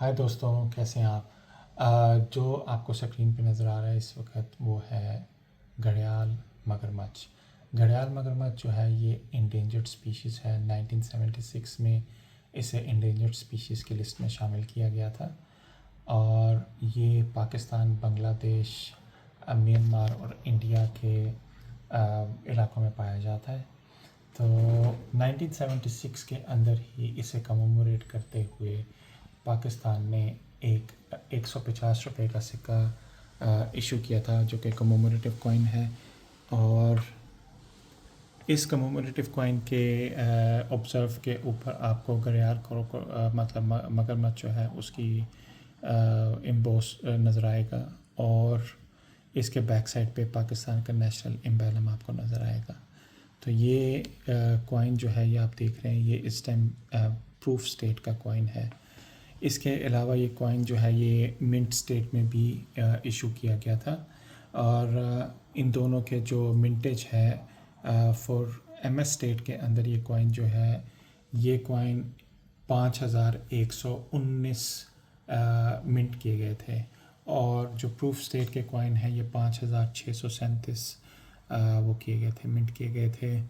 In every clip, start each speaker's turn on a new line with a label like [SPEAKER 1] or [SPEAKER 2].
[SPEAKER 1] हाय दोस्तों, कैसे हैं आप। जो आपको स्क्रीन पे नज़र आ रहा है इस वक्त वो है घड़ियाल मगरमच्छ। घड़ियाल मगरमच्छ जो है ये इंडेंजर्ड स्पीशीज़ है। 1976 में इसे इंडेंजर्ड स्पीशीज़ की लिस्ट में शामिल किया गया था और ये पाकिस्तान, बांग्लादेश, म्यांमार और इंडिया के इलाक़ों में पाया जाता है। तो 1976 के अंदर ही इसे कमोमोरेट करते हुए पाकिस्तान ने एक 150 रुपये का सिक्का इशू किया था जो कि कमोमोरेटिव कॉइन है। और इस कमोमोरेटिव कॉइन के ऑब्ज़र्व के ऊपर आपको घड़ियाल मतलब मगरमच्छ जो है उसकी एम्बोस नज़र आएगा और इसके बैक साइड पे पाकिस्तान का नेशनल एम्बलम आपको नज़र आएगा। तो ये कॉइन जो है ये आप देख रहे हैं, ये इस टाइम प्रूफ स्टेट का कॉइन है। इसके अलावा ये कॉइन जो है ये मिंट स्टेट में भी इशू किया गया था और इन दोनों के जो मिंटेज है फॉर एमएस स्टेट के अंदर ये कॉइन जो है ये कॉइन 5119 मिंट किए गए थे और जो प्रूफ स्टेट के कॉइन है ये 5637 वो किए गए थे, मिंट किए गए थे।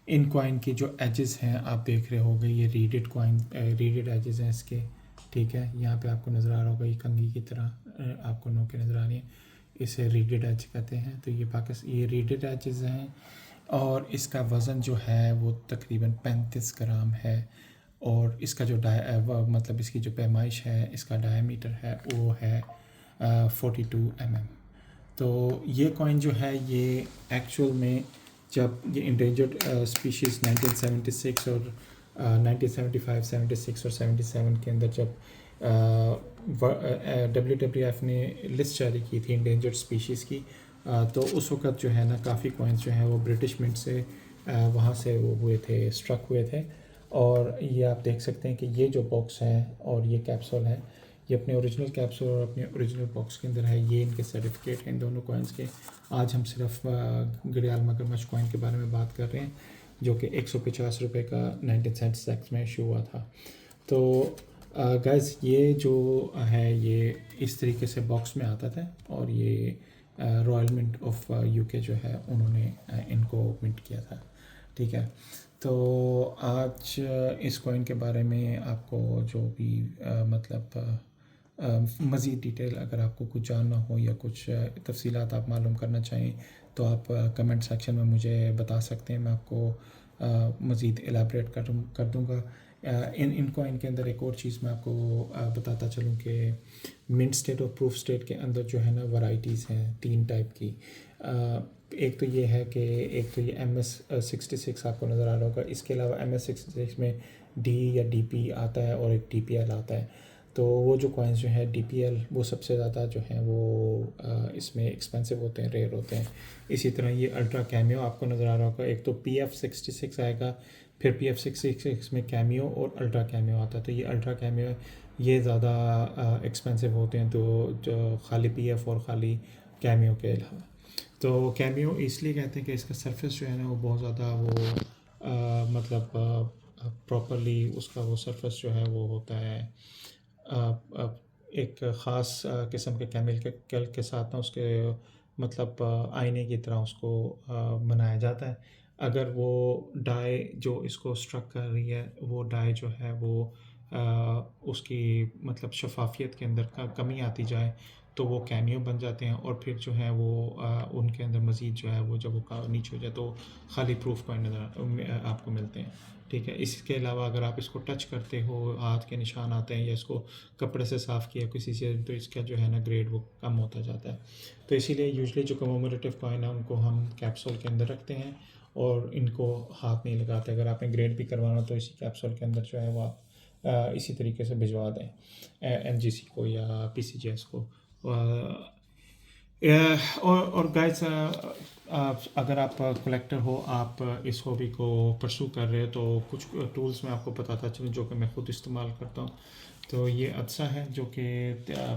[SPEAKER 1] इन कॉइन की जो एजेस हैं आप देख रहे होंगे, ये रीडेड कॉइन रीडेड एजेस हैं इसके, ठीक है। यहाँ पे आपको नज़र आ रहा होगा ये कंघी की तरह आपको नोकें नज़र आ रही हैं, इसे रीडेड एज कहते हैं। तो ये रीडेड एजेस हैं और इसका वज़न जो है वो तकरीबन 35 ग्राम है और इसका जो मतलब इसकी जो पैमाइश है, इसका डायमीटर है वो है 42 mm। तो ये कॉइन जो है ये एक्चुअल में जब ये इंडेंजर्ड स्पीशीज़ 1976 और 1975, 76 और 77 के अंदर जब WWF ने लिस्ट जारी की थी इंडेंजर्ड स्पीशीज़ की, तो उस वक़्त जो है ना काफ़ी कॉइन्स जो हैं वो ब्रिटिश मिंट से वहाँ से वो हुए थे, स्ट्रक हुए थे। और ये आप देख सकते हैं कि ये जो बॉक्स है और ये कैप्सूल है, ये अपने ओरिजिनल कैप्सूल और अपने ओरिजिनल बॉक्स के अंदर है। ये इनके सर्टिफिकेट हैं इन दोनों कॉइन्स के। आज हम सिर्फ घड़ियाल मगरमच्छ कॉइन के बारे में बात कर रहे हैं जो कि 150 रुपये का 1976 में इशू हुआ था। तो गाइस ये जो है ये इस तरीके से बॉक्स में आता था और ये रॉयल मिंट ऑफ यूके जो है उन्होंने इनको मिंट किया था, ठीक है। तो आज इस कॉइन के बारे में आपको जो भी मतलब मज़ीद डिटेल अगर आपको कुछ जानना हो या कुछ तफसीलात आप मालूम करना चाहें तो आप कमेंट सेक्शन में मुझे बता सकते हैं, मैं आपको मज़ीद एलाबरेट कर दूँगा। इन कॉइन के अंदर एक और चीज़ मैं आपको बताता चलूँ कि मिंट स्टेट और प्रूफ स्टेट के अंदर जो है ना वैरायटीज़ हैं 3 टाइप की। एक तो ये है कि एक तो ये MS66 आपको नज़र आ रहा होगा, इसके अलावा MS66 में D या DP आता है और एक DPL आता है। तो वो जो कॉइन्स जो है DPL वो सबसे ज़्यादा जो हैं वो इसमें एक्सपेंसिव होते हैं, रेयर होते हैं। इसी तरह ये अल्ट्रा कैमियो आपको नज़र आ रहा होगा, एक तो PF66 आएगा, फिर PF66 में कैमियो और अल्ट्रा कैमियो आता है। तो ये अल्ट्रा कैमियो ये ज़्यादा एक्सपेंसिव होते हैं तो जो खाली PF और खाली कैमियो के अलावा। तो कैमियो इसलिए कहते हैं कि इसका सरफेस जो है ना वो बहुत ज़्यादा वो मतलब प्रॉपरली उसका वो सरफेस जो है वो होता है एक ख़ास किस्म के केमिकल के साथ ना उसके मतलब आईने की तरह उसको बनाया जाता है। अगर वो डाई जो इसको स्ट्रक कर रही है वो डाई जो है वो उसकी मतलब शफाफियत के अंदर का कमी आती जाए तो वो कैमियो बन जाते हैं और फिर जो है वो उनके अंदर मज़ीद जो है वो जब वो नीचे हो जाए तो खाली प्रूफ कॉइन नज़र आपको मिलते हैं, ठीक है। इसके अलावा अगर आप इसको टच करते हो, हाथ के निशान आते हैं या इसको कपड़े से साफ़ किया किसी से, तो इसका जो है ना ग्रेड वो कम होता जाता है। तो इसीलिए यूजुअली जो कमोमोरेटिव कॉइन है उनको हम कैप्सूल के अंदर रखते हैं और इनको हाथ नहीं लगाते। अगर आपने ग्रेड भी करवाना तो इसी कैप्सूल के अंदर जो है वो आप इसी तरीके से भिजवा दें NGC को या PCGS को। और गाइस अगर आप कलेक्टर हो, आप इस हॉबी को परसू कर रहे हो तो कुछ टूल्स मैं आपको बताता चलूँ जो कि मैं ख़ुद इस्तेमाल करता हूँ। तो ये अदसा है जो कि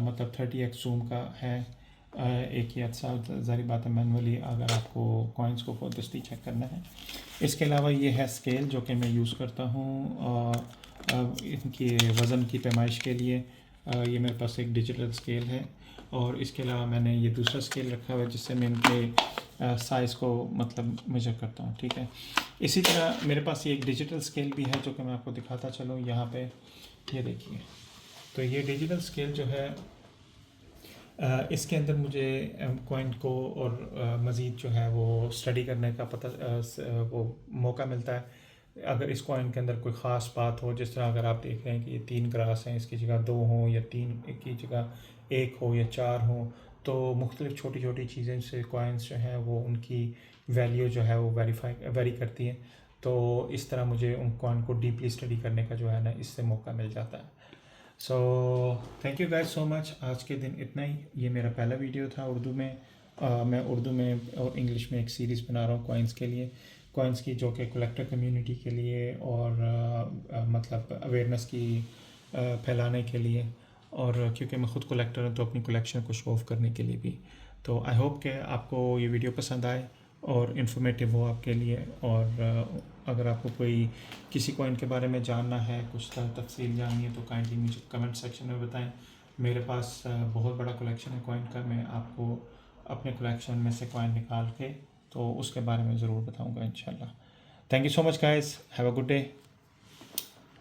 [SPEAKER 1] मतलब 30x जूम का है। एक ही अदसा, ज़ाहिर बात है मैनुअली अगर आपको कॉइन्स को खुद दस्ती चेक करना है। इसके अलावा ये है स्केल जो कि मैं यूज़ करता हूँ इनकी वज़न की पैमाइश के लिए। ये मेरे पास एक डिजिटल स्केल है और इसके अलावा मैंने ये दूसरा स्केल रखा हुआ है जिससे मैं इनके साइज़ को मतलब मेजर करता हूँ, ठीक है। इसी तरह मेरे पास ये एक डिजिटल स्केल भी है जो कि मैं आपको दिखाता चलूँ। यहाँ पे ये देखिए, तो ये डिजिटल स्केल जो है इसके अंदर मुझे कॉइन को और मज़ीद जो है वो स्टडी करने का वो मौका मिलता है। अगर इस कॉइन के अंदर कोई ख़ास बात हो, जिस तरह अगर आप देख रहे हैं कि ये 3 ग्रास हैं, इसकी जगह 2 हों या 3 की जगह 1 हो या 4 हों, तो मुख्तलिफ़ छोटी छोटी चीज़ें से कॉइन्स जो हैं वो उनकी वैल्यू जो है वो वेरी करती हैं। तो इस तरह मुझे उन कॉइन को डीपली स्टडी करने का जो है ना इससे मौका मिल जाता है। So thank you guys so much. आज के दिन इतना ही। ये मेरा पहला वीडियो था उर्दू में। मैं उर्दू में और इंग्लिश में एक सीरीज़ बना रहा हूँ कॉइन्स के लिए, कॉइन्स की, जो कि कलेक्टर कम्युनिटी के लिए और मतलब अवेयरनेस की फैलाने के लिए, और क्योंकि मैं ख़ुद कलेक्टर हूँ तो अपनी कलेक्शन को शो ऑफ करने के लिए भी। तो आई होप कि आपको ये वीडियो पसंद आए और इन्फॉर्मेटिव हो आपके लिए। और अगर आपको कोई किसी कॉइन के बारे में जानना है, कुछ तफसील जाननी है, तो काइंडली मुझे कमेंट सेक्शन में बताएं। मेरे पास बहुत बड़ा कलेक्शन है कॉइन का। मैं आपको अपने कलेक्शन में से कॉइन निकाल के तो उसके बारे में ज़रूर बताऊंगा इंशाल्लाह। Thank you so much guys, have a good day.